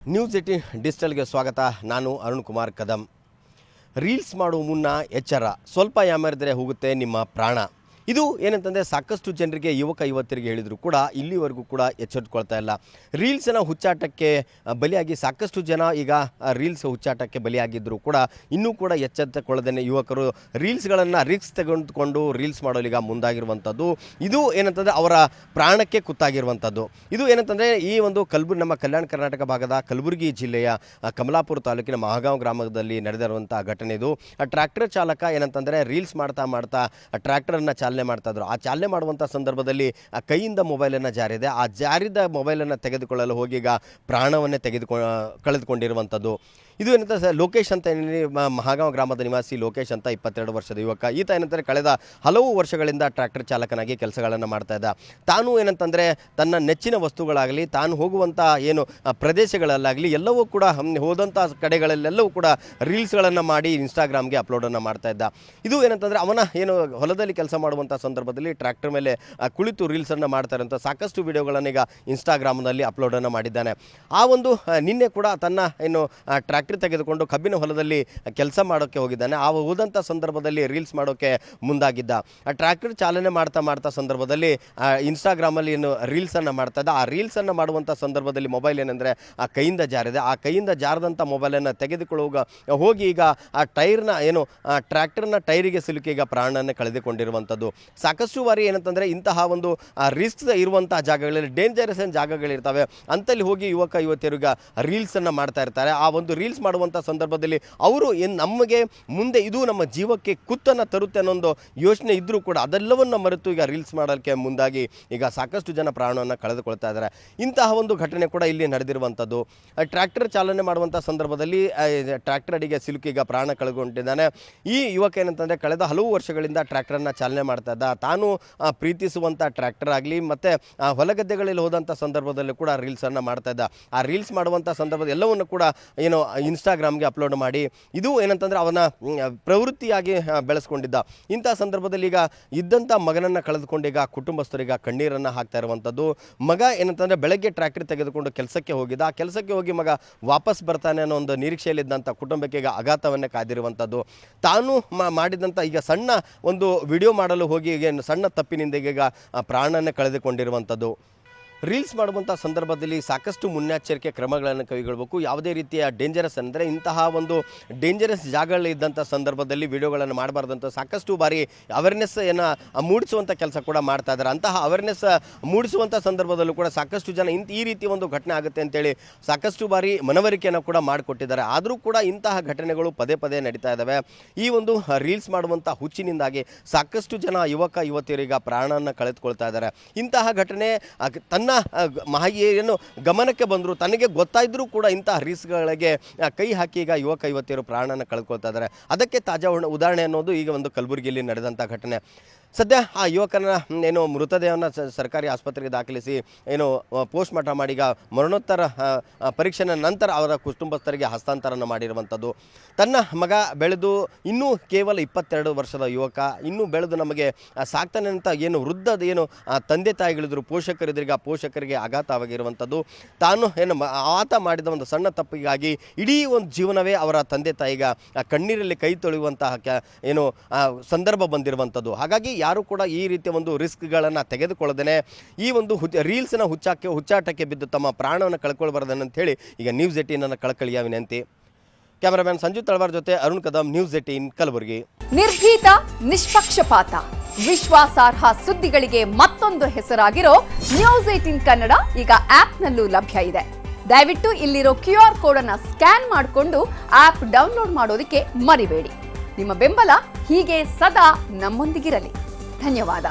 News 18 ಡಿಜಿಟಲ್ಗೆ ಸ್ವಾಗತ. ನಾನು Arun Kumar Kadam. Reels ಮಾಡುವ ಮುನ್ನ ಎಚ್ಚರ, ಸ್ವಲ್ಪ ಯಾಮರಿದರೆ ಹೋಗುತ್ತೆ ನಿಮ್ಮ ಪ್ರಾಣ. ಇದು ಏನಂತಂದರೆ ಸಾಕಷ್ಟು ಜನರಿಗೆ ಯುವಕರಿಗೆ ಹೇಳಿದರೂ ಕೂಡ ಇಲ್ಲಿವರೆಗೂ ಕೂಡ ಎಚ್ಚೆತ್ತುಕೊಳ್ತಾ ಇಲ್ಲ. ರೀಲ್ಸ್ನ ಹುಚ್ಚಾಟಕ್ಕೆ ಬಲಿಯಾಗಿ ಸಾಕಷ್ಟು ಜನ ಈಗ ರೀಲ್ಸ್ ಹುಚ್ಚಾಟಕ್ಕೆ ಬಲಿಯಾಗಿದ್ದರೂ ಕೂಡ ಇನ್ನೂ ಕೂಡ ಎಚ್ಚೆತ್ತುಕೊಳ್ಳದೇನೆ ಯುವಕರು ರೀಲ್ಸ್ಗಳನ್ನು ರಿಸ್ಕ್ ತೆಗೆದುಕೊಂಡು ರೀಲ್ಸ್ ಮಾಡೋಲಿಗ ಮುಂದಾಗಿರುವಂಥದ್ದು. ಇದು ಏನಂತಂದರೆ ಅವರ ಪ್ರಾಣಕ್ಕೆ ಕುತ್ತಾಗಿರುವಂಥದ್ದು. ಇದು ಏನಂತಂದರೆ ಈ ಒಂದು ನಮ್ಮ ಕಲ್ಯಾಣ ಕರ್ನಾಟಕ ಭಾಗದ ಕಲಬುರಗಿ ಜಿಲ್ಲೆಯ ಕಮಲಾಪುರ ತಾಲೂಕಿನ ಮಹಾಗಾಂವ್ ಗ್ರಾಮದಲ್ಲಿ ನಡೆದಿರುವಂಥ ಘಟನೆ ಇದು. ಟ್ರ್ಯಾಕ್ಟರ್ ಚಾಲಕ ಏನಂತಂದರೆ ರೀಲ್ಸ್ ಮಾಡ್ತಾ ಟ್ರ್ಯಾಕ್ಟರನ್ನು ಚಾಲನೆ ಮಾಡ್ತಾ ಇದ್ರು. ಆ ಚಾಲನೆ ಮಾಡುವಂಥ ಸಂದರ್ಭದಲ್ಲಿ ಆ ಕೈಯಿಂದ ಮೊಬೈಲನ್ನು ಜಾರಿದೆ. ಆ ಜಾರಿದ ಮೊಬೈಲನ್ನು ತೆಗೆದುಕೊಳ್ಳಲು ಹೋಗಿ ಈಗ ಪ್ರಾಣವನ್ನೇ ಕಳೆದುಕೊಂಡಿರುವಂಥದ್ದು. ಇದು ಏನಂತ ಲೋಕೇಶ್ ಅಂತ ಮಹಾಗಾಂವ್ ಗ್ರಾಮದ ನಿವಾಸಿ ಲೋಕೇಶ್ ಅಂತ 22 ವರ್ಷದ ಯುವಕ. ಈತ ಏನಂದರೆ ಕಳೆದ ಹಲವು ವರ್ಷಗಳಿಂದ ಟ್ರ್ಯಾಕ್ಟರ್ ಚಾಲಕನಾಗಿ ಕೆಲಸಗಳನ್ನು ಮಾಡ್ತಾ ಇದ್ದ. ತಾನು ಏನಂತಂದರೆ ತನ್ನ ನೆಚ್ಚಿನ ವಸ್ತುಗಳಾಗಲಿ ತಾನು ಹೋಗುವಂಥ ಏನು ಪ್ರದೇಶಗಳಲ್ಲಾಗಲಿ ಎಲ್ಲವೂ ಕೂಡ ಹೋದಂಥ ಕಡೆಗಳಲ್ಲೆಲ್ಲವೂ ಕೂಡ ರೀಲ್ಸ್ಗಳನ್ನು ಮಾಡಿ ಇನ್ಸ್ಟಾಗ್ರಾಮ್ಗೆ ಅಪ್ಲೋಡನ್ನು ಮಾಡ್ತಾ ಇದ್ದ. ಇದು ಏನಂತಂದರೆ ಅವನ ಏನು ಹೊಲದಲ್ಲಿ ಕೆಲಸ ಮಾಡುವಂಥ ಸಂದರ್ಭದಲ್ಲಿ ಟ್ರ್ಯಾಕ್ಟರ್ ಮೇಲೆ ಕುಳಿತು ರೀಲ್ಸನ್ನು ಮಾಡ್ತಾರೆ ಅಂತ ಸಾಕಷ್ಟು ವಿಡಿಯೋಗಳನ್ನು ಈಗ ಇನ್ಸ್ಟಾಗ್ರಾಮ್ನಲ್ಲಿ ಅಪ್ಲೋಡನ್ನು ಮಾಡಿದ್ದಾನೆ. ಆ ಒಂದು ನಿನ್ನೆ ಕೂಡ ತನ್ನ ಏನು ಟ್ರ್ಯಾಕ್ಟರ್ ತೆಗೆದುಕೊಂಡು ಕಬ್ಬಿನ ಹೊಲದಲ್ಲಿ ಕೆಲಸ ಮಾಡೋಕ್ಕೆ ಹೋಗಿದ್ದಾನೆ. ಆ ಹೋದಂಥ ಸಂದರ್ಭದಲ್ಲಿ ರೀಲ್ಸ್ ಮಾಡೋಕ್ಕೆ ಮುಂದಾಗಿದ್ದ. ಆ ಟ್ರ್ಯಾಕ್ಟರ್ ಚಾಲನೆ ಮಾಡ್ತಾ ಸಂದರ್ಭದಲ್ಲಿ ಇನ್ಸ್ಟಾಗ್ರಾಮಲ್ಲಿ ಏನು ರೀಲ್ಸನ್ನು ಮಾಡ್ತಾ ಇದ್ದ. ಆ ರೀಲ್ಸನ್ನು ಮಾಡುವಂಥ ಸಂದರ್ಭದಲ್ಲಿ ಮೊಬೈಲ್ ಏನಂದರೆ ಆ ಕೈಯಿಂದ ಜಾರಿದೆ. ಆ ಕೈಯಿಂದ ಜಾರದಂಥ ಮೊಬೈಲನ್ನು ಹೋಗಿ ಈಗ ಆ ಟೈರ್ನ ಏನು ಟ್ರ್ಯಾಕ್ಟರ್ನ ಟೈರಿಗೆ ಸಿಲುಕಿ ಈಗ ಪ್ರಾಣವನ್ನು ಕಳೆದುಕೊಂಡಿರುವಂಥದ್ದು. ಸಾಕಷ್ಟು ಬಾರಿ ಏನಂತಂದರೆ ಇಂತಹ ಒಂದು ರಿಸ್ಕ್ ಇರುವಂತಹ ಜಾಗಗಳಲ್ಲಿ ಡೇಂಜರಸ್ ಜಾಗಗಳಿರ್ತವೆ ಅಂತಲ್ಲಿ ಹೋಗಿ ಯುವತಿಯರು ಈಗ ರೀಲ್ಸನ್ನು ಮಾಡ್ತಾ ಇರ್ತಾರೆ. ಆ ಒಂದು ರೀಲ್ಸ್ ಮಾಡುವಂಥ ಸಂದರ್ಭದಲ್ಲಿ ಅವರು ನಮಗೆ ಮುಂದೆ ಇದು ನಮ್ಮ ಜೀವಕ್ಕೆ ಕುತ್ತನ್ನು ತರುತ್ತೆ ಅನ್ನೋ ಒಂದು ಯೋಚನೆ ಇದ್ದರೂ ಕೂಡ ಅದೆಲ್ಲವನ್ನು ಮರೆತು ಈಗ ರೀಲ್ಸ್ ಮಾಡೋಕ್ಕೆ ಮುಂದಾಗಿ ಈಗ ಸಾಕಷ್ಟು ಜನ ಪ್ರಾಣವನ್ನು ಕಳೆದುಕೊಳ್ತಾ ಇದ್ದಾರೆ. ಇಂತಹ ಒಂದು ಘಟನೆ ಕೂಡ ಇಲ್ಲಿ ನಡೆದಿರುವಂಥದ್ದು. ಟ್ರ್ಯಾಕ್ಟರ್ ಚಾಲನೆ ಮಾಡುವಂಥ ಸಂದರ್ಭದಲ್ಲಿ ಟ್ರ್ಯಾಕ್ಟರ್ ಅಡಿಗೆ ಸಿಲುಕಿ ಈಗ ಪ್ರಾಣ ಕಳೆದುಕೊಂಡಿದ್ದಾನೆ. ಈ ಯುವಕ ಏನಂತಂದರೆ ಕಳೆದ ಹಲವು ವರ್ಷಗಳಿಂದ ಟ್ರ್ಯಾಕ್ಟರನ್ನು ಚಾಲನೆ ಮಾಡ್ತಾ ಇದ್ದ. ತಾನು ಪ್ರೀತಿಸುವಂಥ ಟ್ರ್ಯಾಕ್ಟರ್ ಆಗಲಿ ಮತ್ತು ಹೊಲಗದ್ದೆಗಳಲ್ಲಿ ಹೋದಂಥ ಸಂದರ್ಭದಲ್ಲೂ ಕೂಡ ರೀಲ್ಸನ್ನು ಮಾಡ್ತಾ ಇದ್ದ. ಆ ರೀಲ್ಸ್ ಮಾಡುವಂಥ ಸಂದರ್ಭದ ಎಲ್ಲವನ್ನು ಕೂಡ ಏನು ಇನ್ಸ್ಟಾಗ್ರಾಮ್ಗೆ ಅಪ್ಲೋಡ್ ಮಾಡಿ ಇದು ಏನಂತಂದರೆ ಅವನ ಪ್ರವೃತ್ತಿಯಾಗಿ ಬೆಳೆಸ್ಕೊಂಡಿದ್ದ. ಇಂಥ ಸಂದರ್ಭದಲ್ಲಿ ಈಗ ಇದ್ದಂಥ ಮಗನನ್ನು ಕಳೆದುಕೊಂಡು ಈಗ ಕುಟುಂಬಸ್ಥರಿಗೆ ಕಣ್ಣೀರನ್ನು ಹಾಕ್ತಾ ಇರುವಂಥದ್ದು. ಮಗ ಏನಂತಂದರೆ ಬೆಳಗ್ಗೆ ಟ್ರ್ಯಾಕ್ಟರ್ ತೆಗೆದುಕೊಂಡು ಕೆಲಸಕ್ಕೆ ಹೋಗಿದ್ದ. ಆ ಕೆಲಸಕ್ಕೆ ಹೋಗಿ ಮಗ ವಾಪಸ್ ಬರ್ತಾನೆ ಅನ್ನೋ ಒಂದು ನಿರೀಕ್ಷೆಯಲ್ಲಿದ್ದಂಥ ಕುಟುಂಬಕ್ಕೆ ಈಗ ಆಘಾತವನ್ನೇ ಕಾದಿರುವಂಥದ್ದು. ತಾನು ಮಾಡಿದಂಥ ಈಗ ಸಣ್ಣ ಒಂದು ವಿಡಿಯೋ ಮಾಡಲು ಹೋಗಿ ಈಗ ಸಣ್ಣ ತಪ್ಪಿನಿಂದ ಈಗ ಪ್ರಾಣನೇ ಕಳೆದುಕೊಂಡಿರುವಂಥದ್ದು. ರೀಲ್ಸ್ ಮಾಡುವಂಥ ಸಂದರ್ಭದಲ್ಲಿ ಸಾಕಷ್ಟು ಮುನ್ನೆಚ್ಚರಿಕೆ ಕ್ರಮಗಳನ್ನು ಕೈಗೊಳ್ಳಬೇಕು. ಯಾವುದೇ ರೀತಿಯ ಡೇಂಜರಸ್ ಅಂದರೆ ಇಂತಹ ಒಂದು ಡೇಂಜರಸ್ ಜಾಗಗಳಿದ್ದಂಥ ಸಂದರ್ಭದಲ್ಲಿ ವಿಡಿಯೋಗಳನ್ನು ಮಾಡಬಾರ್ದಂಥ ಸಾಕಷ್ಟು ಬಾರಿ ಅವೇರ್ನೆಸ್ಸನ್ನು ಮೂಡಿಸುವಂಥ ಕೆಲಸ ಕೂಡ ಮಾಡ್ತಾ ಇದ್ದಾರೆ. ಅಂತಹ ಅವೇರ್ನೆಸ್ ಮೂಡಿಸುವಂಥ ಸಂದರ್ಭದಲ್ಲೂ ಕೂಡ ಸಾಕಷ್ಟು ಜನ ಈ ರೀತಿ ಒಂದು ಘಟನೆ ಆಗುತ್ತೆ ಅಂತೇಳಿ ಸಾಕಷ್ಟು ಬಾರಿ ಮನವರಿಕೆಯನ್ನು ಕೂಡ ಮಾಡಿಕೊಟ್ಟಿದ್ದಾರೆ. ಆದರೂ ಕೂಡ ಇಂತಹ ಘಟನೆಗಳು ಪದೇ ನಡೀತಾ ಇದ್ದಾವೆ. ಈ ಒಂದು ರೀಲ್ಸ್ ಮಾಡುವಂಥ ಹುಚ್ಚಿನಿಂದಾಗಿ ಸಾಕಷ್ಟು ಜನ ಯುವತಿಯರೀಗ ಪ್ರಾಣವನ್ನು ಕಳೆದುಕೊಳ್ತಾ ಇದ್ದಾರೆ. ಇಂತಹ ಘಟನೆ ತನ್ನ ಏನು ಗಮನಕ್ಕೆ ಬಂದರೂ ತನಗೆ ಗೊತ್ತಾಯಿದ್ರೂ ಕೂಡ ಇಂತಹ ರೀಲ್ಸ್ಗಳಿಗೆ ಕೈ ಹಾಕಿ ಈಗ ಯುವತಿಯರು ಪ್ರಾಣನ ಕಳೆದುಕೊಳ್ತಾ ಇದ್ದಾರೆ. ಅದಕ್ಕೆ ತಾಜಾ ಉದಾಹರಣೆ ಅನ್ನೋದು ಈಗ ಒಂದು ಕಲಬುರಗಿಯಲ್ಲಿ ನಡೆದಂಥ ಘಟನೆ. ಸದ್ಯ ಆ ಯುವಕನ ಏನು ಮೃತದೇಹವನ್ನು ಸರ್ಕಾರಿ ಆಸ್ಪತ್ರೆಗೆ ದಾಖಲಿಸಿ ಏನು ಪೋಸ್ಟ್ ಮಾರ್ಟಮ್ ಮಾಡಿ ಈಗ ಮರಣೋತ್ತರ ಪರೀಕ್ಷೆಯ ನಂತರ ಅವರ ಕುಟುಂಬಸ್ಥರಿಗೆ ಹಸ್ತಾಂತರನ ಮಾಡಿರುವಂಥದ್ದು. ತನ್ನ ಮಗ ಬೆಳೆದು ಇನ್ನೂ ಕೇವಲ 22 ವರ್ಷದ ಯುವಕ ಇನ್ನೂ ಬೆಳೆದು ನಮಗೆ ಸಾಕ್ತಾನೆ ಅಂತ ಏನು ವೃದ್ಧದ ಏನು ತಂದೆ ತಾಯಿಗಳಿದ್ರು ಪೋಷಕರಿದ್ರಿಗೆ ಆ ಪೋಷಕರಿಗೆ ಆಘಾತವಾಗಿರುವಂಥದ್ದು. ತಾನು ಏನು ಆತ ಮಾಡಿದ ಒಂದು ಸಣ್ಣ ತಪ್ಪಿಗಾಗಿ ಇಡೀ ಒಂದು ಜೀವನವೇ ಅವರ ತಂದೆ ತಾಯಿಗ ಕಣ್ಣೀರಲ್ಲಿ ಕೈ ತೊಳೆಯುವಂತಹ ಏನು ಸಂದರ್ಭ ಬಂದಿರುವಂಥದ್ದು. ಹಾಗಾಗಿ ಯಾರು ಕೂಡ ಈ ರೀತಿಯ ಒಂದು ರಿಸ್ಕ್ಗಳನ್ನು ತೆಗೆದುಕೊಳ್ಳದೇನೆ ಈ ಒಂದು ರೀಲ್ಸ್ನ ಹುಚ್ಚಾಟಕ್ಕೆ ಬಿದ್ದು ತಮ್ಮ ಪ್ರಾಣವನ್ನು ಕಳ್ಕೊಳ್ಬಾರ್ದನ್ನು ಅಂತೇಳಿ ಈಗ ನ್ಯೂಸ್ 18 ಕಳಕಳಿಯ ವಿನಂತಿ. ಕ್ಯಾಮರಾಮ್ಯಾನ್ ಸಂಜು ತಳವಾರ್ ಜೊತೆ ಅರುಣ್ ಕದಂ, ನ್ಯೂಸ್ 18 ಕಲಬುರಗಿ. ನಿರ್ಭೀತ, ನಿಷ್ಪಕ್ಷಪಾತ, ವಿಶ್ವಾಸಾರ್ಹ ಸುದ್ದಿಗಳಿಗೆ ಮತ್ತೊಂದು ಹೆಸರಾಗಿರೋ ನ್ಯೂಸ್ 18 ಕನ್ನಡ ಈಗ ಆಪ್ನಲ್ಲೂ ಲಭ್ಯ ಇದೆ. ದಯವಿಟ್ಟು ಇಲ್ಲಿರೋ QR ಕೋಡ್ ಅನ್ನು ಸ್ಕ್ಯಾನ್ ಮಾಡಿಕೊಂಡು ಆಪ್ ಡೌನ್ಲೋಡ್ ಮಾಡೋದಕ್ಕೆ ಮರಿಬೇಡಿ. ನಿಮ್ಮ ಬೆಂಬಲ ಹೀಗೆ ಸದಾ ನಮ್ಮೊಂದಿಗಿರಲಿ. ಧನ್ಯವಾದ.